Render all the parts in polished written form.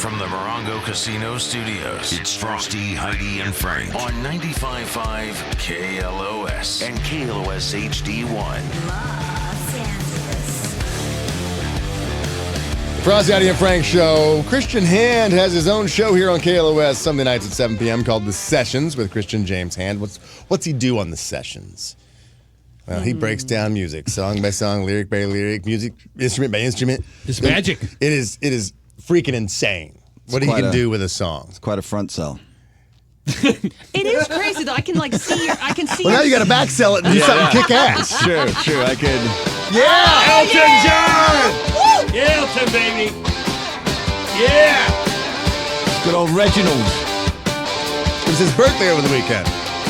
from the Morongo Casino Studios, it's Frosty, Heidi, and Frank on 95.5 KLOS and KLOS HD1. Los Angeles. Frosty, Heidi, and Frank show. Christian Hand has his own show here on KLOS Sunday nights at 7 p.m. called The Sessions with Christian James Hand. What's he do on The Sessions? Well, he breaks down music, song by song, lyric by lyric, music, instrument by instrument. It's magic. It is freaking insane what he can do with a song. It's quite a front sell. It is crazy though. I can see. Well, now you got to back sell it and do something kick ass. True. I could. Yeah, Elton John. Woo! Yeah, Elton, baby. Yeah. Good old Reginald. It was his birthday over the weekend.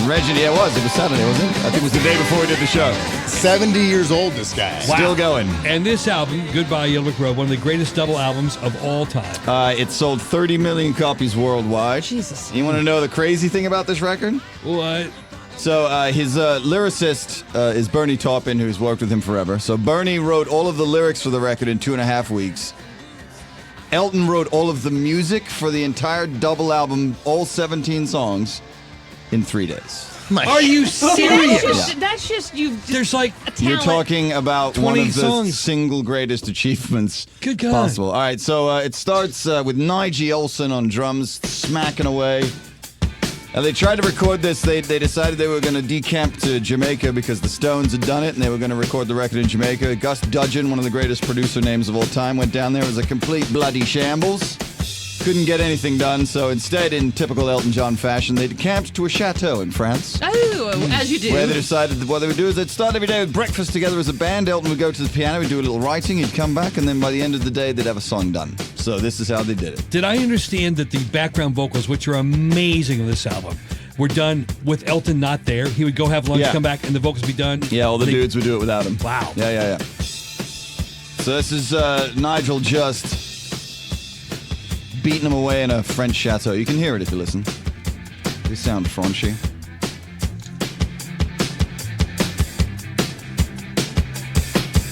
Reginald, yeah, it was. It was Saturday, wasn't it? I think it was the day before we did the show. 70 years old, this guy. Wow. Still going. And this album, Goodbye Yellow Brick Road, one of the greatest double albums of all time. It sold 30 million copies worldwide. Jesus. You want to know the crazy thing about this record? What? So his lyricist is Bernie Taupin, who's worked with him forever. So Bernie wrote all of the lyrics for the record in 2.5 weeks. Elton wrote all of the music for the entire double album, all 17 songs, in 3 days. Are you serious? That's just you. There's like a talent. You're talking about one 20 of the songs. single greatest achievements Good God. possible. All right, so it starts with Nigel Olsen on drums, smacking away. They tried to record this. They decided they were going to decamp to Jamaica because the Stones had done it, and they were going to record the record in Jamaica. Gus Dudgeon, one of the greatest producer names of all time, went down there. It was a complete bloody shambles. Couldn't get anything done, so instead, in typical Elton John fashion, they decamped to a chateau in France. Oh, as you do. Where they decided that what they would do is they'd start every day with breakfast together as a band. Elton would go to the piano, he'd do a little writing, he'd come back, and then by the end of the day, they'd have a song done. So this is how they did it. Did I understand that the background vocals, which are amazing on this album, were done with Elton not there? He would go have lunch, come back, and the vocals would be done? Yeah, all the dudes would do it without him. Wow. Yeah. So this is Nigel just beating him away in a French chateau. You can hear it if you listen. They sound Frenchy.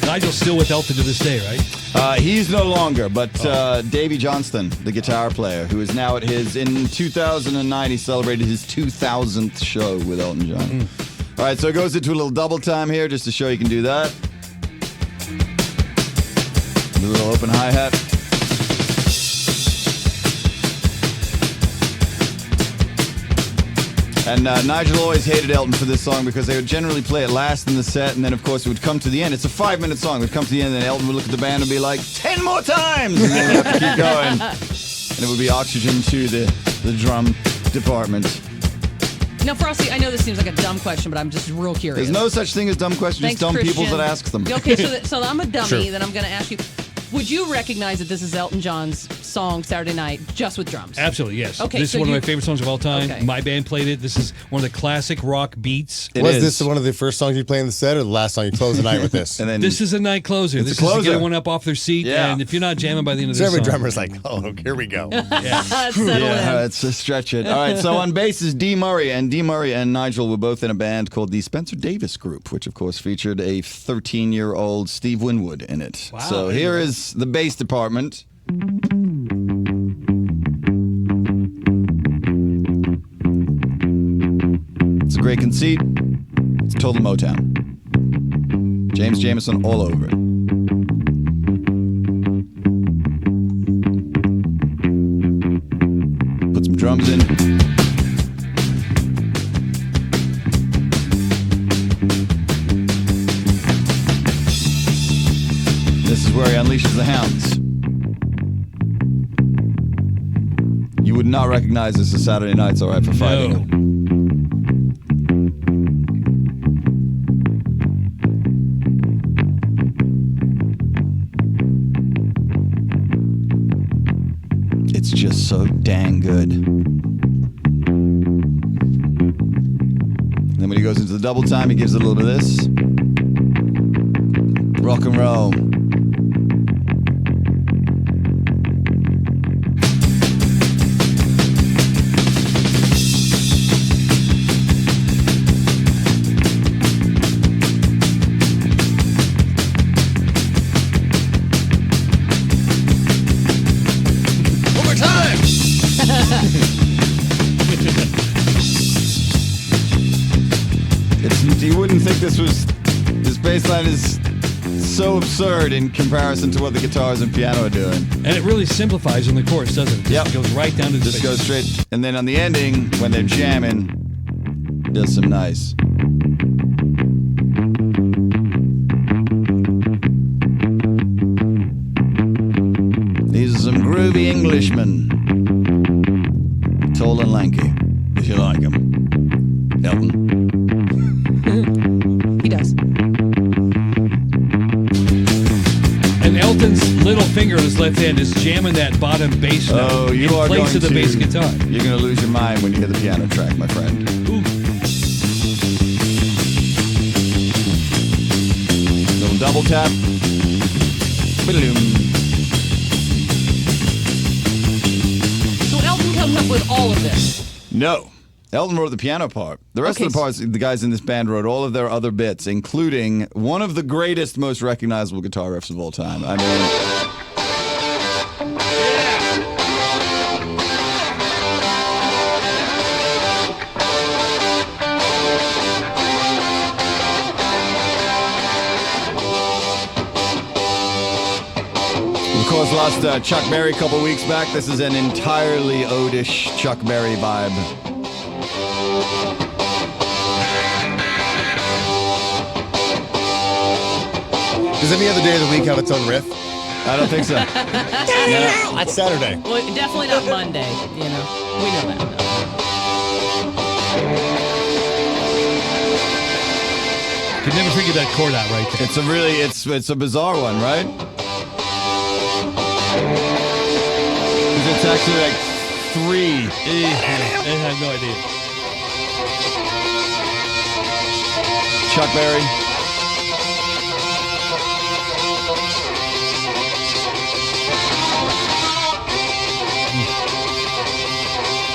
Nigel's still with Elton to this day, right? He's no longer, but Davy Johnston, the guitar player, who is now at in 2009, he celebrated his 2000th show with Elton John. All right, so it goes into a little double time here just to show you can do that. A little open hi-hat. And Nigel always hated Elton for this song because they would generally play it last in the set, and then, of course, it would come to the end. It's a 5-minute song. It would come to the end, and then Elton would look at the band and be like, 10 more times! And then we'd have to keep going. And it would be oxygen to the drum department. Now, Frosty, I know this seems like a dumb question, but I'm just real curious. There's no such thing as dumb questions, Thanks, dumb Christian. people that ask them. Okay, so I'm a dummy, Sure. then I'm going to ask you, would you recognize that this is Elton John's song, Saturday Night, just with drums? Absolutely, yes. Okay, this so is one of you- my favorite songs of all time. Okay. My band played it. This is one of the classic rock beats. It Was is. this one of the first songs you play in the set or the last song you close the night with this? And then This is a night closer. It's a This is to closer. get one up off their seat, Yeah. and if you're not jamming by the end of So this every song, drummer's like, oh, here we go. Settle yeah, in. it's a stretch it. All right, so on bass is Dee Murray, and Dee Murray and Nigel were both in a band called the Spencer Davis Group, which of course featured a 13-year-old Steve Winwood in it. Wow. So here is the bass department. It's a great conceit. It's total Motown. James Jamerson all over it. Put some drums in. This is where he unleashes the hounds. You would not recognize this as Saturday Night's All Right for Fighting. It's just so dang good. Then when he goes into the double time, he gives it a little bit of this. Rock and roll. Overtime! you wouldn't think this bass line is so absurd in comparison to what the guitars and piano are doing. And it really simplifies in the chorus, doesn't it? Yep. It goes right down to the Just bass. goes straight. And then on the ending, when they're jamming, does some nice. These are some groovy Englishmen. Tall and lanky, if you like them. Elton. He does. And Elton's little finger on his left hand is jamming that bottom bass note Oh, you in are place going of the to, bass guitar. You're going to lose your mind when you hear the piano track, my friend. Ooh. Little double tap. Ba-doom. So Elton comes up with all of this. No. Elton wrote the piano part. The rest Okay, of the parts, the guys in this band wrote all of their other bits, including one of the greatest, most recognizable guitar riffs of all time. I mean, of course, lost Chuck Berry a couple weeks back. This is an entirely odish Chuck Berry vibe. Does any other day of the week have its own riff? I don't think so. That's Saturday. Well, definitely not Monday, you know. We know that. Could never figure that chord out right there. It's a really, it's a bizarre one, right? 'Cause it's actually like 3. I have no idea. Chuck Berry.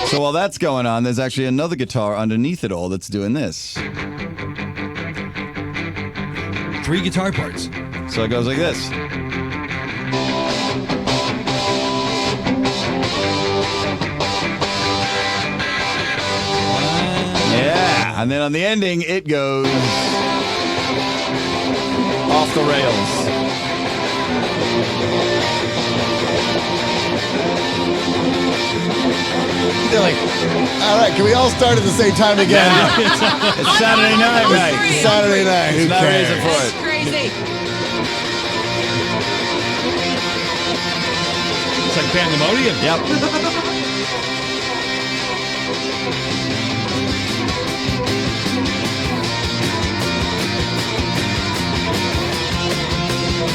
So while that's going on, there's actually another guitar underneath it all that's doing this. 3 guitar parts. So it goes like this. Yeah, and then on the ending, it goes off the rails. They're like, all right, can we all start at the same time again? It's Saturday night, mate. Saturday night. There's Who no cares? reason for That's it. crazy. It's like pandemonium. Yep.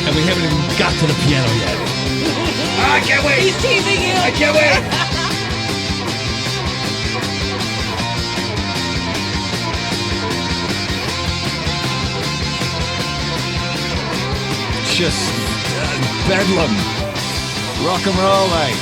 And we haven't even got to the piano yet. I can't wait. He's teasing you. I can't wait. Just bedlam. Rock and roll, mate.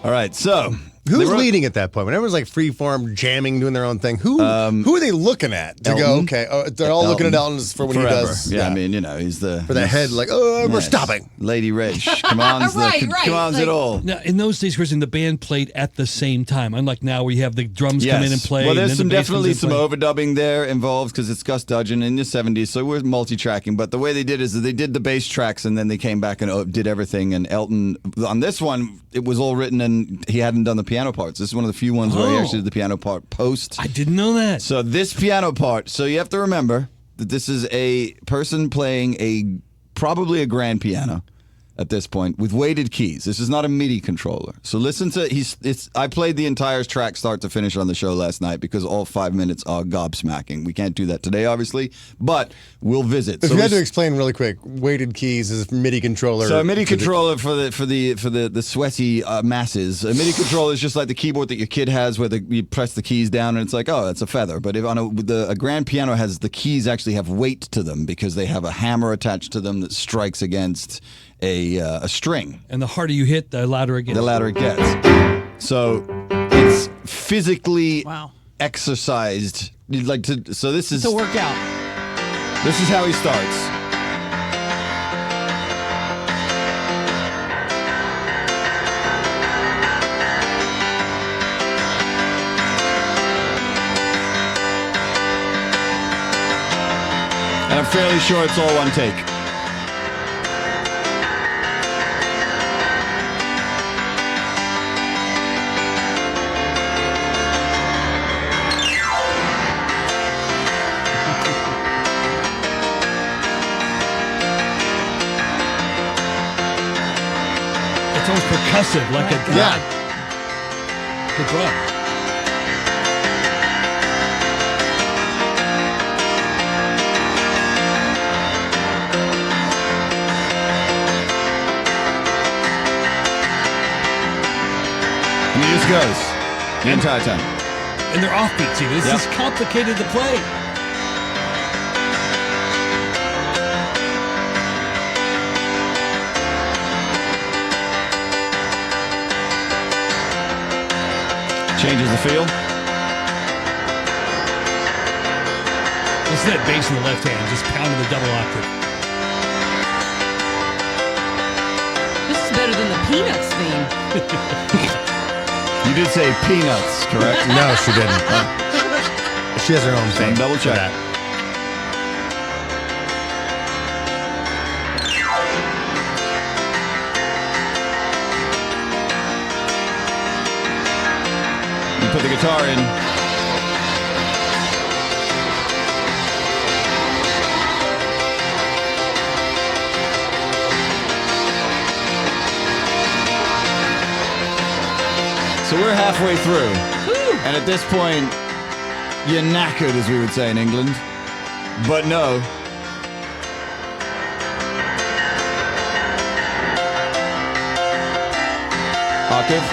All right, so Who's they wrote- leading at that point? When everyone's like freeform jamming, doing their own thing, who are they looking at to go? Elton. Okay, they're all looking at Elton for when Forever. he does. Yeah, I mean, you know, he's the for that head, like, oh, we're Yes. stopping. Lady Rich commands Right, commands like- it all. Now, in those days, Kristen, the band played at the same time. Unlike now, where you have the drums come in and play. Well, and there's then some the bass comes definitely in some and play. overdubbing there involved because it's Gus Dudgeon in the 70s, so we're multi-tracking. But the way they did is that they did the bass tracks and then they came back and did everything. And Elton, on this one, it was all written and he hadn't done the piano parts. This is one of the few ones where he Oh. actually did the piano part post. I didn't know that. So this piano part, so you have to remember that this is a person playing probably a grand piano at this point with weighted keys. This is not a MIDI controller. So listen to I played the entire track start to finish on the show last night because all 5 minutes are gobsmacking. We can't do that today, obviously, but we'll visit. If So you had we- to explain really quick, weighted keys is a MIDI controller. so a MIDI to the- controller for the sweaty masses. A MIDI controller is just like the keyboard that your kid has, where you press the keys down and it's like, oh, it's a feather. But if a grand piano has the keys actually have weight to them because they have a hammer attached to them that strikes against a string. And the harder you hit, the louder it gets. The louder it gets. So it's physically Wow. exercised. So this is It's a workout. This is how he starts. fairly sure it's all one take. It's almost percussive, like a drum. Yeah. The drum. And he just goes the entire time. And they're offbeats even. It's Yep. just complicated to play. Changes the feel. Listen to that bass in the left hand, just pounding the double octave. This is better than the Peanuts theme. You did say peanuts, correct? No, she didn't. She has her own thing. Double for check. that. You put the guitar in. So we're halfway through. And at this point, you're knackered, as we would say in England. But no. Octave.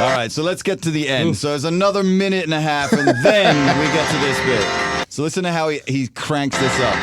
All right, so let's get to the end. So it's another minute and a half, and then we get to this bit. So listen to how he cranks this up.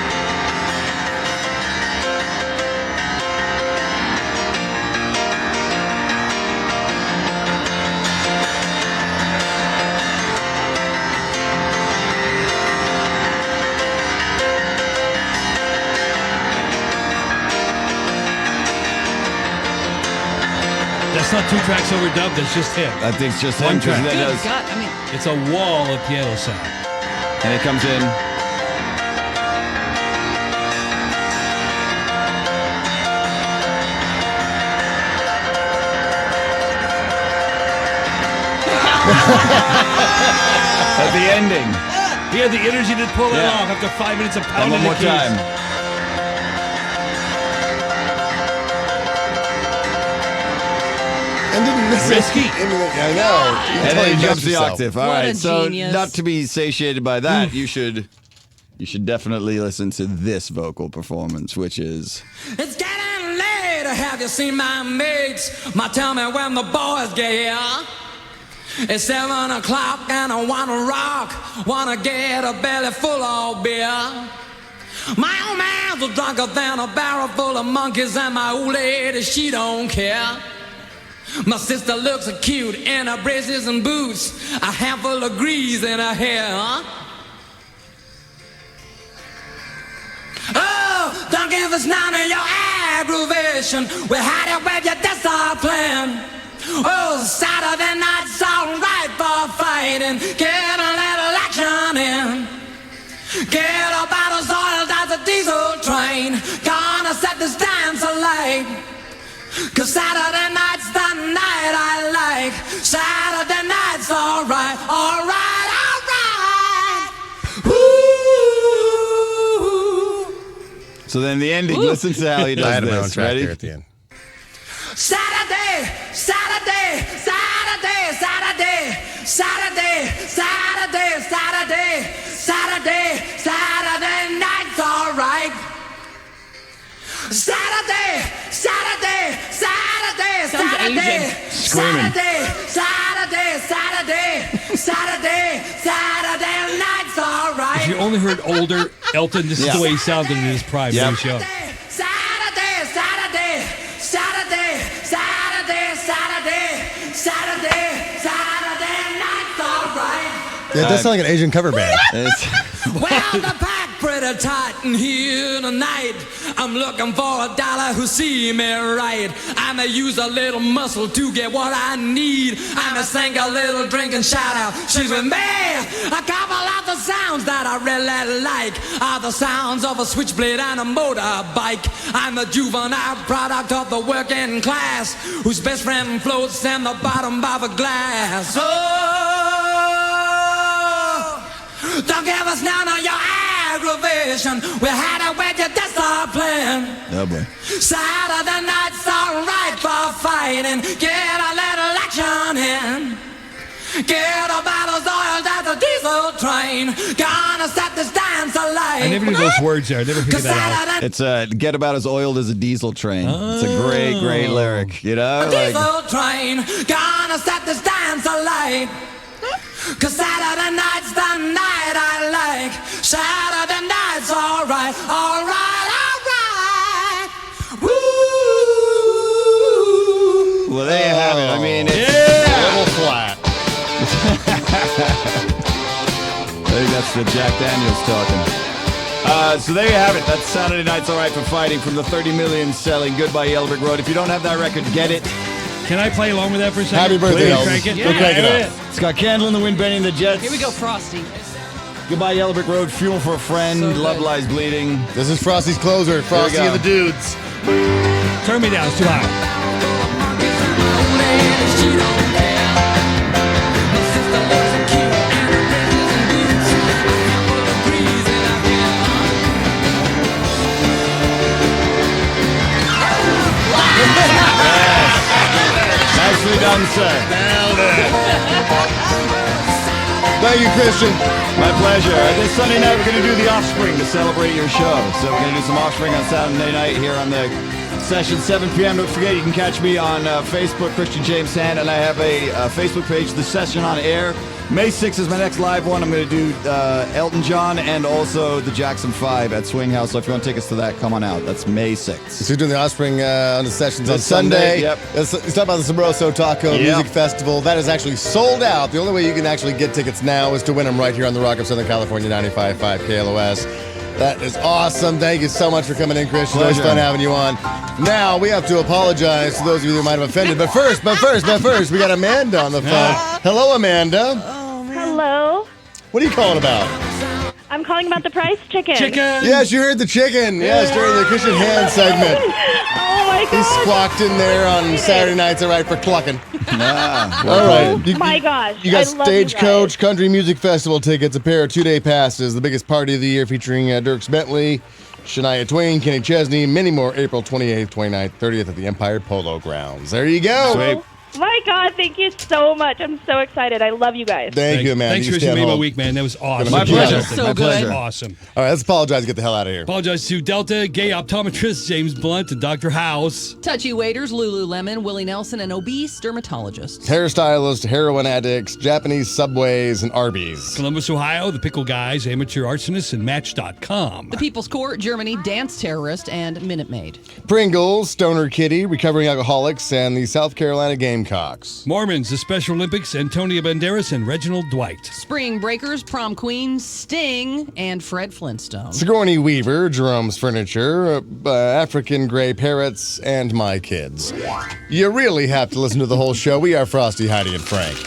That's not two tracks overdubbed, that's just him. I think it's just One him, because track. then Good does, God, I mean, It's a wall of piano sound. and it comes in. At the ending. He had the energy to pull it Yeah. off after 5 minutes of And pounding one more the keys. time. And didn't miss Risky. it. I know. And then he jumps the himself. octave. All What a right, so genius. not to be satiated by that, you should definitely listen to this vocal performance, which is It's getting late. Have you seen my mates? Tell me when the boys get here. It's 7 o'clock and I wanna rock. Wanna get a belly full of beer. My old man's a drunker than a barrel full of monkeys, and my old lady, she don't care. My sister looks cute in her braces and boots, a handful of grease in her hair. Oh, don't give us none of your aggravation. We had it with your discipline. Oh, Saturday night's all right for fighting. Get a little action in. Get a bottle soiled as a diesel train. Gonna set this dance alight. 'Cause Saturday night's the night I like. Saturday night's alright, alright, alright. Ooh. so. Then the ending. Listen to how he I does had my own this. track Ready? here at the end. Saturday, Saturday, Saturday, Saturday, Saturday, Saturday, Saturday, Saturday, Saturday night's alright. Saturday, Saturday, Saturday, Sounds Saturday, Asian. Screaming. Saturday, Saturday, Saturday, Saturday, Saturday night's alright. If you only heard older Elton, this is Yeah. the way he sounded in his prime. Yep. No show. Saturday, Saturday, Saturday, Saturday, Saturday, Saturday, Saturday night's alright. Yeah, it does sound like an Asian cover band. It's- Well, the pack pretty tight in here tonight. I'm looking for a dollar who see me right. I may use a little muscle to get what I need. I may sing a little drink and shout out, she's with me. A couple of the sounds that I really like are the sounds of a switchblade and a motorbike. I'm a juvenile product of the working class whose best friend floats in the bottom of a glass. Oh, don't give us none of your aggravation. We had it with your discipline. Oh boy. Saturday night's alright for fighting. Get a little action in. Get a battle's oiled at the diesel train. Gonna set this dance alight. I never knew those words there. I never figured that out. It's get about as oiled as a diesel train. It's a great, great lyric. You know, A diesel train. Gonna set this dance alight. Cause Saturday night's the night I like. Saturday night's alright, alright, alright. Woo! well, there you have it. I mean, it's A little flat. I think that's the Jack Daniels talking. So there you have it. That's Saturday Night's Alright for Fighting from the 30 million selling Goodbye Yellow Brick Road. If you don't have that record, get it. Can I play along with that for a second? Happy birthday, Please, Elton. crank it. We'll crank it up. It's got Candle in the Wind, Benny and the Jets. Here we go, Frosty. Goodbye Yellow Brick Road, Fuel for a Friend, So good. Love Lies Bleeding. This is Frosty's closer. Frosty go. and the dudes. Turn me down. It's too loud. Nicely done, sir. Thank you, Christian. My pleasure. This Sunday night, we're going to do The Offspring to celebrate your show. So we're going to do some Offspring on Saturday night here on the session, 7 p.m. Don't forget, you can catch me on Facebook, Christian James Hand, and I have a Facebook page, The Session on Air. May 6th is my next live one. I'm going to do Elton John and also the Jackson 5 at Swing House. So if you want to take us to that, come on out. That's May 6th. So you're doing the Offspring on the sessions on This Sunday, Sunday. yep. Let's talk about the Sabroso Taco Yep. Music Festival. That is actually sold out. The only way you can actually get tickets now is to win them right here on the Rock of Southern California, 95.5 KLOS. That is awesome. Thank you so much for coming in, Chris. It's always Pleasure. fun having you on. Now, we have to apologize to those of you who might have offended. But first, we got Amanda on the phone. Hello, Amanda. Hello. What are you calling about? I'm calling about the price chicken. Chicken. Yes, you heard the chicken. Yes, during the Christian Hand segment. Oh my He gosh. squawked in there on Saturday nights, all right, for clucking. Ah, All right. You, My gosh. you got I love you Stagecoach guys. Country Music Festival tickets, a pair of 2-day passes, the biggest party of the year featuring Dierks Bentley, Shania Twain, Kenny Chesney, many more, April 28th, 29th, 30th at the Empire Polo Grounds. There you go. Sweet. My God, thank you so much. I'm so excited. I love you guys. Thank you, Amanda. Thanks, You Christian. stay Made my home. week, man. That was awesome. My pleasure. So My good. pleasure. Awesome. All right, let's apologize and get the hell out of here. Apologize to Delta, gay optometrist James Blunt, and Dr. House. Touchy waiters, Lululemon, Willie Nelson, and obese dermatologists. Hairstylists, heroin addicts, Japanese Subways, and Arby's. Columbus, Ohio, the Pickle Guys, Amateur Arsonists, and Match.com. The People's Court, Germany, Dance Terrorist, and Minute Maid. Pringles, Stoner Kitty, Recovering Alcoholics, and the South Carolina Gamecocks. Mormons, the Special Olympics, Antonio Banderas, and Reginald Dwight. Spring Breakers, Prom Queen, Sting, and Fred Flintstone. Sigourney Weaver, Jerome's Furniture, African Gray Parrots, and My Kids. You really have to listen to the whole show. We are Frosty, Heidi, and Frank.